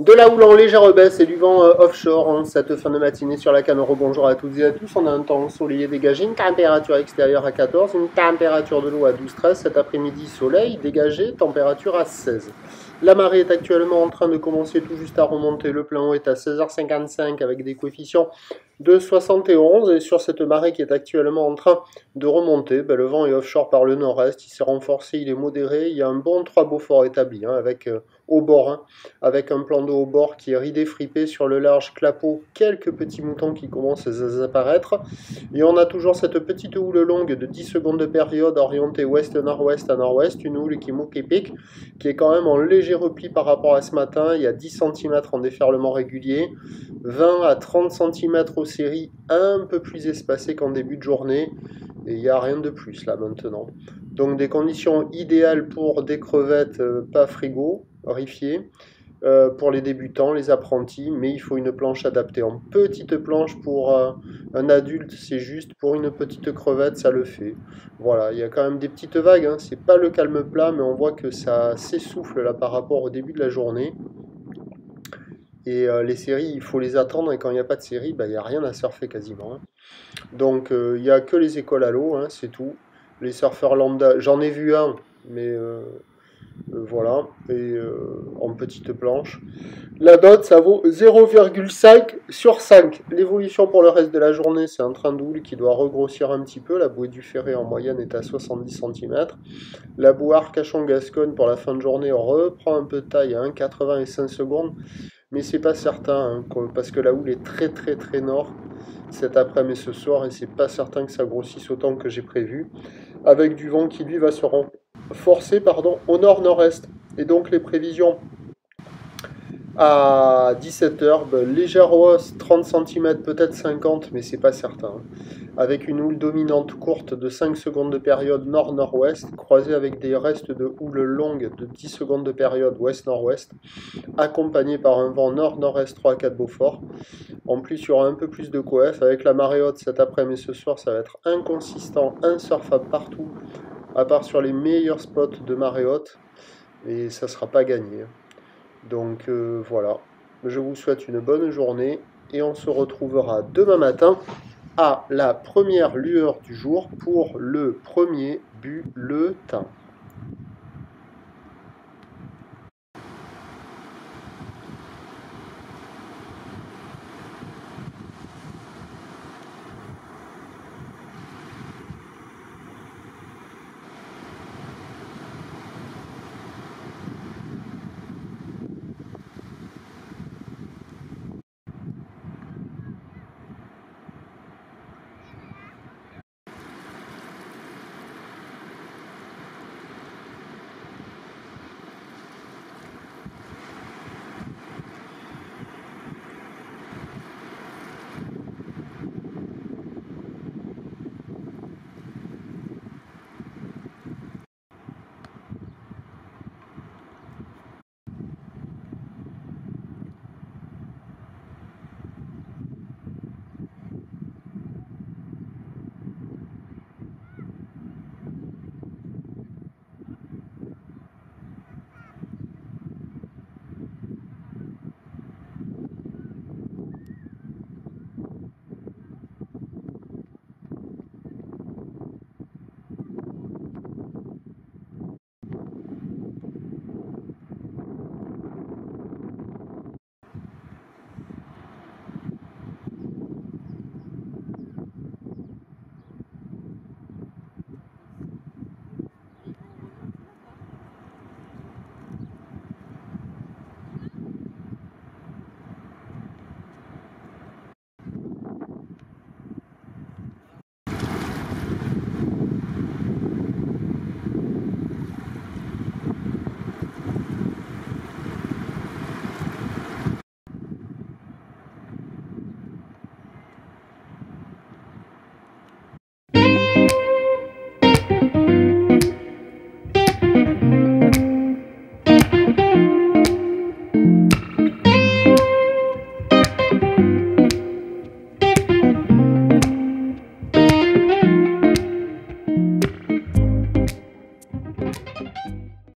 De la houle en légère baisse et du vent offshore en cette fin de matinée sur la Canoro. Bonjour à toutes et à tous. On a un temps ensoleillé dégagé, une température extérieure à 14, une température de l'eau à 12-13. Cet après-midi, soleil dégagé, température à 16. La marée est actuellement en train de commencer tout juste à remonter. Le plein haut est à 16h55 avec des coefficients de 71. Et sur cette marée qui est actuellement en train de remonter, le vent est offshore par le nord-est. Il s'est renforcé, il est modéré. Il y a un bon 3 Beaufort établi avec au bord, avec un plan d'eau au bord qui est ridé fripé sur le large clapot, quelques petits moutons qui commencent à apparaître. Et on a toujours cette petite houle longue de 10 secondes de période orientée ouest-nord-ouest à nord-ouest, une houle qui monte et pique, qui est quand même en léger repli par rapport à ce matin. Il y a 10 cm en déferlement régulier, 20 à 30 cm aux séries un peu plus espacées qu'en début de journée. Et il n'y a rien de plus là maintenant. Donc des conditions idéales pour des crevettes pas frigorifiées. Pour les débutants, les apprentis, mais il faut une planche adaptée. En petite planche pour un adulte, c'est juste. Pour une petite crevette, ça le fait. Voilà, il y a quand même des petites vagues. C'est pas le calme plat, mais on voit que ça s'essouffle là par rapport au début de la journée. Et les séries, il faut les attendre. Et quand il n'y a pas de série, il n'y a rien à surfer quasiment. Donc il n'y a que les écoles à l'eau, c'est tout. Les surfeurs lambda, j'en ai vu un, mais voilà, et en petite planche. La note, ça vaut 0,5 sur 5. L'évolution pour le reste de la journée, c'est un train de houle qui doit regrossir un petit peu. La bouée du Ferré en moyenne est à 70 cm. La bouée Arcachon-Gascogne pour la fin de journée reprend un peu de taille à 1,85 secondes. Mais c'est pas certain, parce que la houle est très très très nord cet après-midi et ce soir, et c'est pas certain que ça grossisse autant que j'ai prévu. Avec du vent qui lui va se renforcer au nord-nord-est. Et donc les prévisions à 17h, légère hausse, 30 cm, peut-être 50, mais c'est pas certain. Avec une houle dominante courte de 5 secondes de période nord-nord-ouest, croisée avec des restes de houle longue de 10 secondes de période ouest-nord-ouest, accompagnée par un vent nord-nord-est 3 à 4 Beaufort. En plus, il y aura un peu plus de coef. Avec la marée haute cet après-midi et ce soir, ça va être inconsistant, insurfable partout, à part sur les meilleurs spots de marée haute, et ça ne sera pas gagné. Donc voilà, je vous souhaite une bonne journée et on se retrouvera demain matin à la première lueur du jour pour le premier bulletin.